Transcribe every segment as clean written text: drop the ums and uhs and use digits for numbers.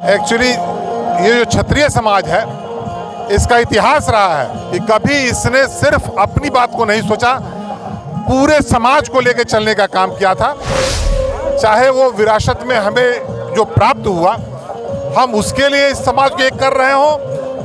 Actually ये जो क्षत्रिय समाज है, इसका इतिहास रहा है कि कभी इसने सिर्फ अपनी बात को नहीं सोचा, पूरे समाज को लेकर चलने का काम किया था। चाहे वो विरासत में हमें जो प्राप्त हुआ, हम उसके लिए इस समाज को एक कर रहे हों,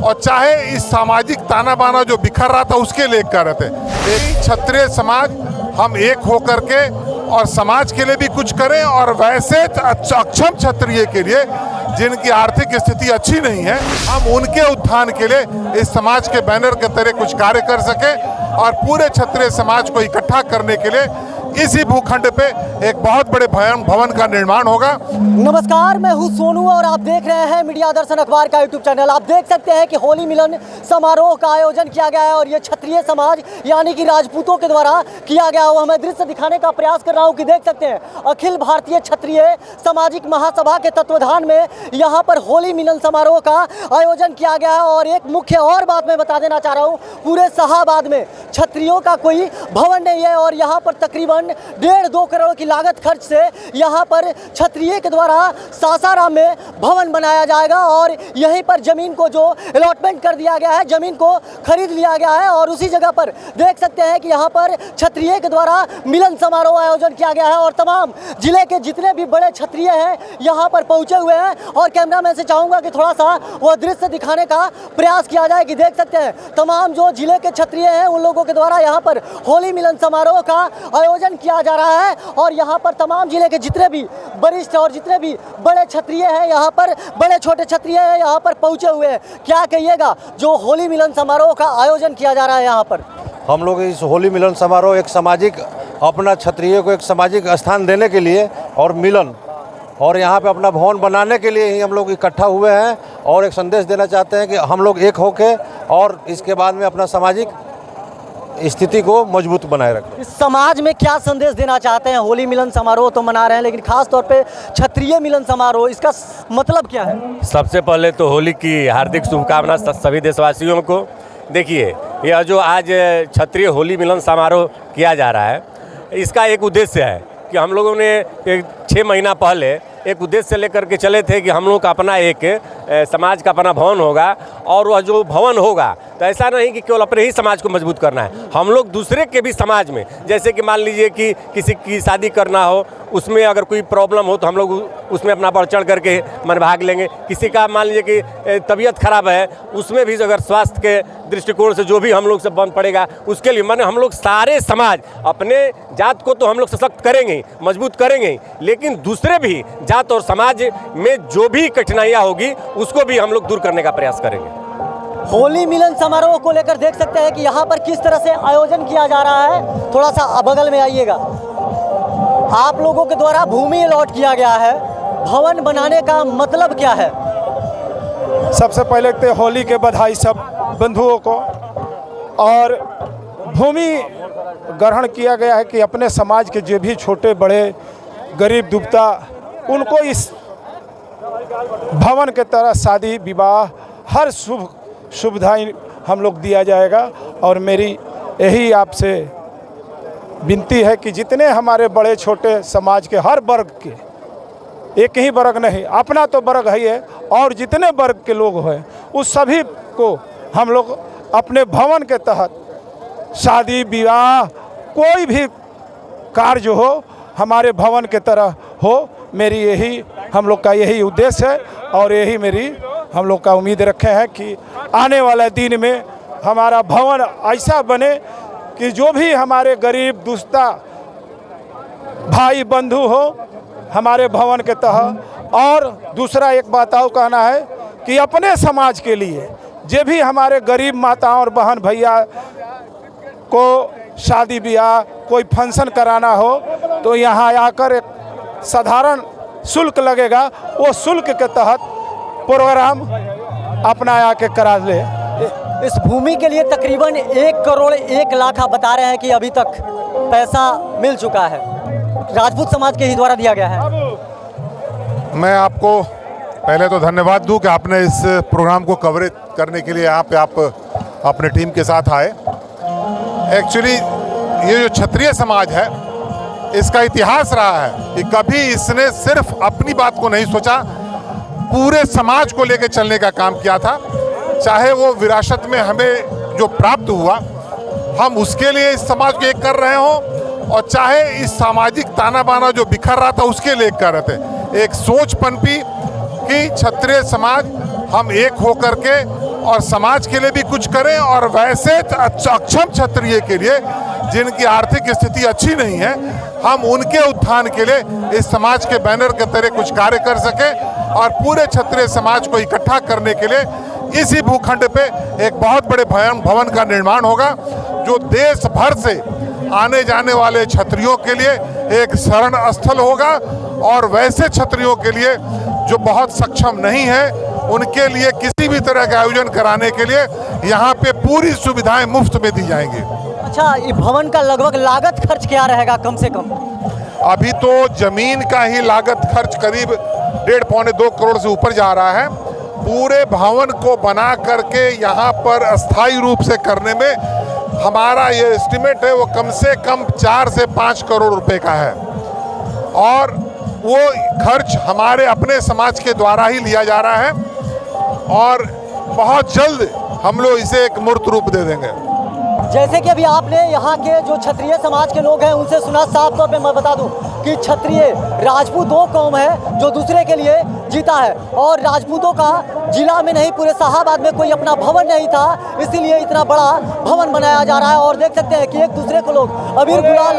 और चाहे इस सामाजिक ताना बाना जो बिखर रहा था उसके लिए एक कर रहे थे। एक क्षत्रिय समाज हम एक होकर के और समाज के लिए भी कुछ करें, और वैसे अक्षम क्षत्रिय के लिए जिनकी आर्थिक स्थिति अच्छी नहीं है, हम उनके उत्थान के लिए इस समाज के बैनर के तरह कुछ कार्य कर सके और पूरे क्षत्रिय समाज को इकट्ठा करने के लिए इसी भूखंड पे एक बहुत बड़े भवन का निर्माण होगा। नमस्कार, मैं हूं सोनू और आप देख रहे हैं मीडिया दर्शन अखबार का यूट्यूब चैनल। आप देख सकते हैं कि होली मिलन समारोह का आयोजन किया गया है और ये क्षत्रिय समाज यानी कि राजपूतों के द्वारा किया गया। वो हमें दृश्य दिखाने का प्रयास कर रहा हूं कि देख सकते हैं अखिल भारतीय क्षत्रिय सामाजिक महासभा के तत्वाधान में यहाँ पर होली मिलन समारोह का आयोजन किया गया है। और एक मुख्य और बात मैं बता देना चाह रहा हूँ, पूरे शाहाबाद में क्षत्रियों का कोई भवन नहीं है और यहाँ पर तकरीबन 1.5-2 करोड़ की लागत खर्च से यहाँ पर क्षत्रिय के द्वारा सासाराम में भवन बनाया जाएगा। और यहीं पर जमीन को जो अलॉटमेंट कर दिया गया है, जमीन को खरीद लिया गया है और उसी जगह पर देख सकते हैं कि यहाँ पर क्षत्रिय के द्वारा मिलन समारोह आयोजन किया गया है और तमाम जिले के जितने भी बड़े क्षत्रिय हैं यहाँ पर पहुँचे हुए हैं। और कैमरामैन से चाहूँगा कि थोड़ा सा वो दृश्य दिखाने का प्रयास किया जाए कि देख सकते हैं तमाम जो जिले के क्षत्रिय हैं उन लोगों के द्वारा यहाँ पर होली मिलन समारोह का आयोजन किया जा रहा है। और यहाँ पर तमाम जिले के जितने भी वरिष्ठ और जितने भी बड़े क्षत्रिय हैं, यहाँ पर बड़े छोटे क्षत्रिय हैं, यहाँ पर पहुँचे हुए हैं। क्या कहिएगा जो होली मिलन समारोह का आयोजन किया जा रहा है यहाँ पर? हम लोग इस होली मिलन समारोह एक सामाजिक, अपना क्षत्रिय को एक सामाजिक स्थान देने के लिए और मिलन और यहाँ पे अपना भवन बनाने के लिए ही हम लोग इकट्ठा हुए हैं और एक संदेश देना चाहते हैं कि हम लोग एक होके और इसके बाद में अपना सामाजिक स्थिति को मजबूत बनाए रखें। इस समाज में क्या संदेश देना चाहते हैं? होली मिलन समारोह तो मना रहे हैं, लेकिन खास तौर पे क्षत्रिय मिलन समारोह, इसका मतलब क्या है? सबसे पहले तो होली की हार्दिक शुभकामना सभी देशवासियों को। देखिए, यह जो आज क्षत्रिय होली मिलन समारोह किया जा रहा है, इसका एक उद्देश्य है कि हम लोगों ने 6 महीना पहले एक उद्देश्य लेकर के चले थे कि हम लोग का अपना एक समाज का अपना भवन होगा और वह जो भवन होगा तो ऐसा नहीं कि केवल अपने ही समाज को मजबूत करना है, हम लोग दूसरे के भी समाज में, जैसे कि मान लीजिए कि किसी की शादी करना हो, उसमें अगर कोई प्रॉब्लम हो तो हम लोग उसमें अपना बढ़ चढ़ करके मन भाग लेंगे। किसी का मान लीजिए कि तबीयत खराब है, उसमें भी अगर स्वास्थ्य के दृष्टिकोण से जो भी हम लोग से बन पड़ेगा उसके लिए माने हम लोग सारे समाज अपने जात को तो हम लोग सशक्त करेंगे, मजबूत करेंगे, लेकिन दूसरे भी जात और समाज में जो भी कठिनाइयाँ होगी उसको भी हम लोग दूर करने का प्रयास करेंगे। होली मिलन समारोह को लेकर देख सकते हैं कि यहाँ पर किस तरह से आयोजन किया जा रहा है। थोड़ा सा बगल में आइएगा। आप लोगों के द्वारा भूमि अलॉट किया गया है, भवन बनाने का मतलब क्या है? सबसे पहले तो होली के बधाई सब बंधुओं को। और भूमि ग्रहण किया गया है कि अपने समाज के जो भी छोटे बड़े गरीब दुबता उनको इस भवन के तरह शादी विवाह हर सुविधाएं हम लोग दिया जाएगा। और मेरी यही आपसे विनती है कि जितने हमारे बड़े छोटे समाज के हर वर्ग के, एक ही वर्ग नहीं, अपना तो वर्ग है ये, और जितने वर्ग के लोग हैं उस सभी को हम लोग अपने भवन के तहत शादी विवाह कोई भी कार्य हो हमारे भवन के तरह हो। मेरी यही हम लोग का यही उद्देश्य है और यही मेरी हम लोग का उम्मीद रखे हैं कि आने वाले दिन में हमारा भवन ऐसा बने कि जो भी हमारे गरीब दुस्ता भाई बंधु हो हमारे भवन के तहत। और दूसरा एक बात और कहना है कि अपने समाज के लिए जो भी हमारे गरीब माताओं और बहन भैया को शादी ब्याह कोई फंक्शन कराना हो तो यहाँ आकर एक साधारण शुल्क लगेगा, वो शुल्क के तहत प्रोग्राम अपना आके करा ले। इस भूमि के लिए तकरीबन 1 करोड़ 1 लाख आप बता रहे हैं कि अभी तक पैसा मिल चुका है, राजपूत समाज के ही द्वारा दिया गया है। मैं आपको पहले तो धन्यवाद दूं कि आपने इस प्रोग्राम को कवरेज करने के लिए यहाँ पे आप अपने टीम के साथ आए। एक्चुअली ये जो क्षत्रिय समाज है, इसका इतिहास रहा है कि कभी इसने सिर्फ अपनी बात को नहीं सोचा, पूरे समाज को लेकर चलने का काम किया था। चाहे वो विरासत में हमें जो प्राप्त हुआ हम उसके लिए इस समाज को एक कर रहे हों, और चाहे इस सामाजिक ताना बाना जो बिखर रहा था उसके लिए एक कर रहे थे। एक सोच पनपी कि क्षत्रिय समाज हम एक होकर के और समाज के लिए भी कुछ करें, और वैसे अक्षम क्षत्रिय के लिए जिनकी आर्थिक स्थिति अच्छी नहीं है हम उनके उत्थान के लिए इस समाज के बैनर के तरह कुछ कार्य कर सकें, और पूरे क्षत्रिय समाज को इकट्ठा करने के लिए इसी भूखंड पे एक बहुत बड़े भवन का निर्माण होगा जो देश भर से आने जाने वाले क्षत्रियों के लिए एक शरण स्थल होगा, और वैसे क्षत्रियों के लिए जो बहुत सक्षम नहीं है उनके लिए किसी भी तरह का आयोजन कराने के लिए यहाँ पे पूरी सुविधाएं मुफ्त में दी जाएंगी। अच्छा, ये भवन का लगभग लागत खर्च क्या रहेगा कम से कम? अभी तो जमीन का ही लागत खर्च करीब 1.5-2 करोड़ से ऊपर जा रहा है। पूरे भवन को बना करके यहाँ पर अस्थायी रूप से करने में हमारा ये एस्टिमेट है वो कम से कम 4 से 5 करोड़ रुपए का है, और वो खर्च हमारे अपने समाज के द्वारा ही लिया जा रहा है, और बहुत जल्द हम लोग इसे एक मूर्त रूप दे देंगे। जैसे कि अभी आपने यहाँ के जो क्षत्रिय समाज के लोग हैं उनसे सुना, साफ तौर पे मैं बता दूं कि क्षत्रिय राजपूत दो कौम है जो दूसरे के लिए जीता है, और राजपूतों का जिला में नहीं पूरे शाहाबाद में कोई अपना भवन नहीं था, इसीलिए इतना बड़ा भवन बनाया जा रहा है। और देख सकते हैं कि एक दूसरे को लोग अबीर गुलाल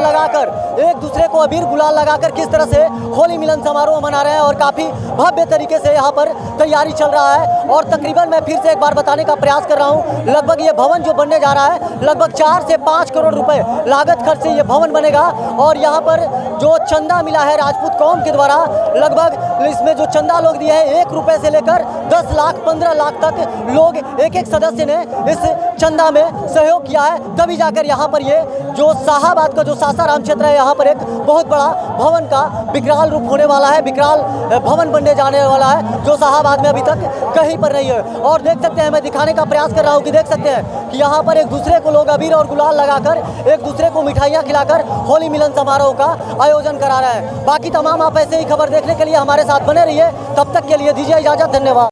लगाकर किस तरह से होली मिलन समारोह मना रहे हैं, और काफ़ी भव्य तरीके से यहाँ पर तैयारी चल रहा है। और तकरीबन मैं फिर से एक बार बताने का प्रयास कर रहा हूँ, लगभग ये भवन जो बनने जा रहा है लगभग 4 से 5 करोड़ रुपए लागत खर्च से ये भवन बनेगा। और यहाँ पर जो चंदा मिला है राजपूत कौम के द्वारा, लगभग इसमें जो चंदा लोग दिए हैं 1 रुपए से लेकर 10 लाख 15 लाख तक लोग एक सदस्य ने इस चंदा में सहयोग किया है, तभी जाकर यहाँ पर ये जो शाहाबाद का जो सासाराम क्षेत्र है यहाँ पर एक बहुत बड़ा भवन का विकराल रूप होने वाला है, विकराल भवन बनने जाने वाला है जो शाहाबाद में अभी तक कहीं पर नहीं है। और देख सकते हैं, मैं दिखाने का प्रयास कर रहा हूँ कि देख सकते हैं कि यहाँ पर एक दूसरे को लोग अबीर और गुलाल लगाकर एक दूसरे को मिठाइयाँ खिलाकर होली मिलन समारोह का आयोजन करा रहे हैं। बाकी तमाम आप ऐसे ही खबर देखने के लिए हमारे साथ बने रहिए, तब तक के लिए दीजिए इजाजत, धन्यवाद।